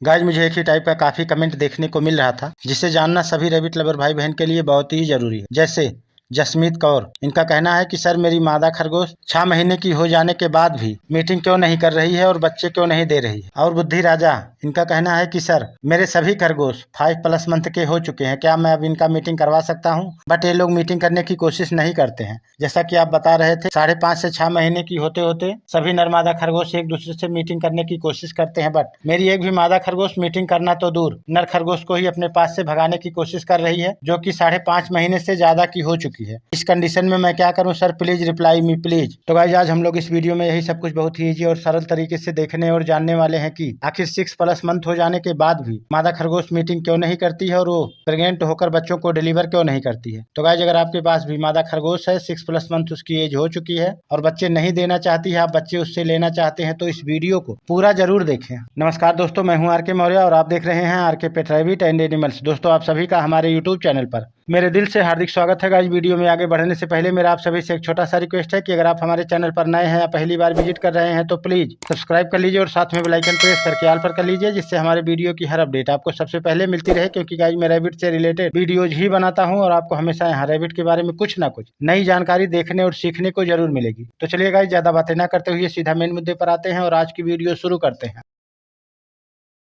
Guys मुझे एक ही type का काफी कमेंट देखने को मिल रहा था, जिसे जानना सभी रैबिट लवर भाई बहन के लिए बहुत ही जरूरी है। जैसे जसमीत कौर, इनका कहना है कि सर मेरी मादा खरगोश 6 महीने की हो जाने के बाद भी मीटिंग क्यों नहीं कर रही है और बच्चे क्यों नहीं दे रही है। और बुद्धि राजा, इनका कहना है कि सर मेरे सभी खरगोश 5+ मंथ के हो चुके हैं, क्या मैं अब इनका मीटिंग करवा सकता हूं? बट ये लोग मीटिंग करने की कोशिश नहीं करते हैं। जैसा कि आप बता रहे थे, 5.5 से 6 महीने की होते होते सभी नर मादा खरगोश एक दूसरे से मीटिंग करने की कोशिश करते हैं। बट मेरी एक भी मादा खरगोश मीटिंग करना तो दूर, नर खरगोश को ही अपने पास से भगाने की कोशिश कर रही है, जो कि 5.5 महीने से ज्यादा की हो चुकी है। इस कंडीशन में मैं क्या करूं sir? Please reply me please. तो गाइस आज हम लोग इस वीडियो में यही सब कुछ बहुत ही इजी और सरल तरीके से देखने और जानने वाले हैं कि आखिर 6+ मंथ हो जाने के बाद भी मादा खरगोश मीटिंग क्यों नहीं करती है और वो प्रेग्नेंट होकर बच्चों को डिलीवर क्यों नहीं करती है। तो गाइस अगर आपके पास भी मादा खरगोश है, 6+ मंथ उसकी एज हो चुकी है और बच्चे नहीं देना चाहती है, आप बच्चे उससे लेना चाहते हैं, तो इस वीडियो को पूरा जरूर देखें। नमस्कार दोस्तों, मैं हूं आर.के. मौर्य और आप देख रहे हैं R K. Pet rabbit and animals. दोस्तों आप सभी का हमारे यूट्यूब चैनल पर मेरे दिल से हार्दिक स्वागत है। गाइस वीडियो में आगे बढ़ने से पहले मेरा आप सभी से एक छोटा सा रिक्वेस्ट है कि अगर आप हमारे चैनल पर नए हैं या पहली बार विजिट कर रहे हैं तो प्लीज सब्सक्राइब कर लीजिए और साथ में बेल आइकन प्रेस करके ऑल पर कर लीजिए, जिससे हमारे वीडियो की हर अपडेट आपको सबसे पहले मिलती रहे। क्योंकि गाइस मैं रैबिट से रिलेटेड वीडियोज ही बनाता हूँ और आपको हमेशा यहाँ रैबिट के बारे में कुछ ना कुछ नई जानकारी देखने और सीखने को जरूर मिलेगी। तो चलिए गाइस ज्यादा बातें ना करते हुए सीधा मेन मुद्दे पर आते हैं और आज की वीडियो शुरू करते हैं।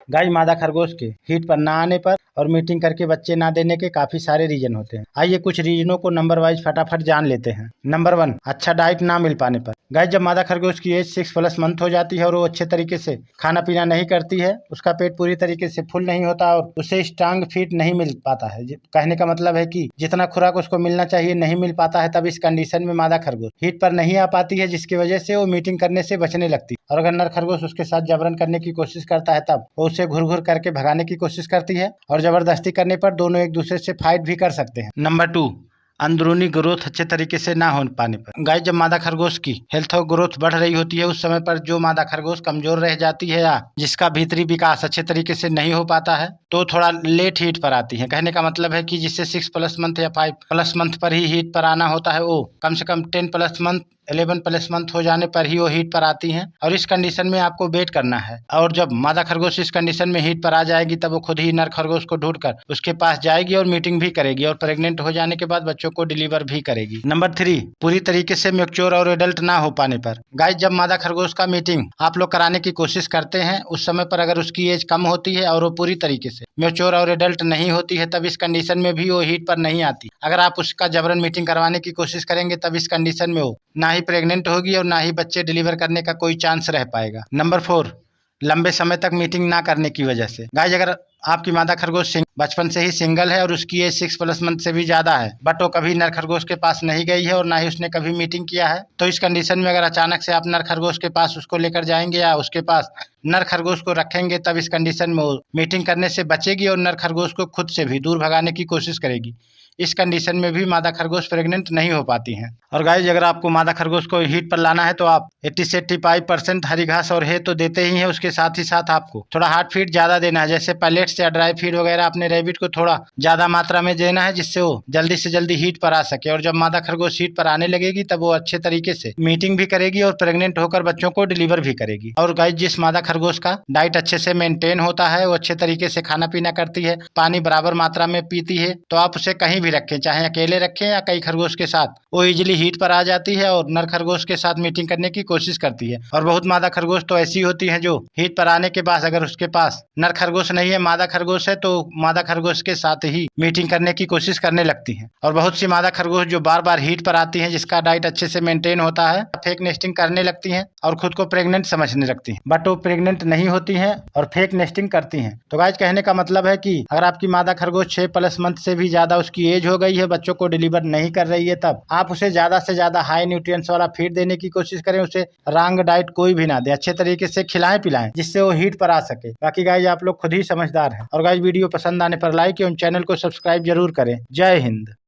गाय मादा खरगोश के हीट पर ना आने पर और मीटिंग करके बच्चे ना देने के काफी सारे रीजन होते हैं। आइए कुछ रीजनों को नंबर वाइज फटाफट जान लेते हैं। नंबर 1, अच्छा डाइट ना मिल पाने पर। गाय जब मादा खरगोश की एज 6+ मंथ हो जाती है और वो अच्छे तरीके से खाना पीना नहीं करती है, उसका पेट पूरी तरीके से फुल नहीं होता और उसे स्ट्रांग फीड नहीं मिल पाता है। कहने का मतलब है कि जितना खुराक उसको मिलना चाहिए नहीं मिल पाता है, तब इस कंडीशन में मादा खरगोश हीट पर नहीं आ पाती है, जिसकी वजह से वो मीटिंग करने से बचने लगती है। और अगर नर खरगोश उसके साथ जबरन करने की कोशिश करता है, तब वो उसे घुर घुर करके भगाने की कोशिश करती है और जबरदस्ती करने पर दोनों एक दूसरे से फाइट भी कर सकते हैं। नंबर 2, अंदरूनी ग्रोथ अच्छे तरीके से ना हो पाने पर। गाय जब मादा खरगोश की हेल्थ और ग्रोथ बढ़ रही होती है, उस समय पर जो मादा खरगोश कमजोर रह जाती है या जिसका भीतरी विकास अच्छे तरीके से नहीं हो पाता है, तो थोड़ा लेट हीट पर आती है। कहने का मतलब है कि जिससे 6+ मंथ या 5+ मंथ पर ही हीट पर आना होता है, वो कम से कम 10+ मंथ 11+ मंथ हो जाने पर ही वो हीट पर आती हैं। और इस कंडीशन में आपको वेट करना है। और जब मादा खरगोश इस कंडीशन में हीट पर आ जाएगी, तब वो खुद ही नर खरगोश को ढूंढकर उसके पास जाएगी और मीटिंग भी करेगी और प्रेग्नेंट हो जाने के बाद बच्चों को डिलीवर भी करेगी। नंबर 3, पूरी तरीके से मैच्योर और एडल्ट ना हो पाने पर। गाइस जब मादा खरगोश का मीटिंग आप लोग कराने की कोशिश करते हैं, उस समय पर अगर उसकी एज कम होती है और वो पूरी तरीके से मैच्योर और एडल्ट नहीं होती है, तब इस कंडीशन में भी वो हीट पर नहीं आती। अगर आप उसका जबरन मीटिंग करवाने की कोशिश करेंगे, तब इस कंडीशन में वो ना ही प्रेग्नेंट होगी और ना ही बच्चे डिलीवर करने का कोई चांस रह पाएगा। नंबर 4, लंबे समय तक मीटिंग ना करने की वजह से। गाइस अगर आपकी मादा खरगोश बचपन से ही सिंगल है और उसकी एज 6+ मंथ से भी ज्यादा है, बट वो कभी नर खरगोश के पास नहीं गई है और ना ही उसने कभी मीटिंग किया है, तो इस कंडीशन में अगर अचानक से आप नर खरगोश के पास उसको लेकर जाएंगे या उसके पास नर खरगोश को रखेंगे, तब इस कंडीशन में वो मीटिंग करने से बचेगी और नर खरगोश को खुद से भी दूर भगाने की कोशिश करेगी। इस कंडीशन में भी मादा खरगोश प्रेग्नेंट नहीं हो पाती हैं। और गाइस अगर आपको मादा खरगोश को हीट पर लाना है, तो आप 80 से 85% हरी घास और है तो देते ही हैं। उसके साथ ही साथ आपको थोड़ा हार्ड फीड ज्यादा देना है, जैसे पैलेट्स या ड्राई फीड वगैरह अपने रैबिट को थोड़ा ज्यादा मात्रा में देना है, जिससे वो जल्दी से जल्दी हीट पर आ सके। और जब मादा खरगोश हीट पर आने लगेगी, तब वो अच्छे तरीके से मीटिंग भी करेगी और प्रेग्नेंट होकर बच्चों को डिलीवर भी करेगी। और गाइस जिस मादा खरगोश का डाइट अच्छे से मेंटेन होता है, वो अच्छे तरीके से खाना पीना करती है, पानी बराबर मात्रा में पीती है, तो आप उसे कहीं भी रखें, चाहे अकेले रखें या कई खरगोश के साथ, वो इजिली हीट पर आ जाती है और नर खरगोश के साथ मीटिंग करने की कोशिश करती है। और बहुत मादा खरगोश तो ऐसी होती है जो हीट पर आने के बाद अगर उसके पास नर खरगोश नहीं है, मादा खरगोश है, तो मादा खरगोश के साथ ही मीटिंग करने की कोशिश करने लगती है। और बहुत सी मादा खरगोश जो बार बार हीट पर आती हैं, जिसका डाइट अच्छे से मेंटेन होता है, फेक नेस्टिंग करने लगती हैं और खुद को प्रेग्नेंट समझने लगती हैं, बट वो प्रेग्नेंट नहीं होती हैं और फेक नेस्टिंग करती हैं। तो गाइस कहने का मतलब है कि अगर आपकी मादा खरगोश 6+ मंथ से भी ज्यादा उसकी एज हो गई है, बच्चों को डिलीवर नहीं कर रही है, तब आप उसे ज्यादा से ज्यादा हाई न्यूट्रिएंट्स वाला फीड देने की कोशिश करें। उसे रॉन्ग डाइट कोई भी ना दे, अच्छे तरीके से खिलाएं पिलाएं, जिससे वो हीट पर आ सके। बाकी गाइस आप लोग खुद ही समझदार हैं। और गाइस वीडियो पसंद आने पर लाइक एवं चैनल को सब्सक्राइब जरूर करें। जय हिंद।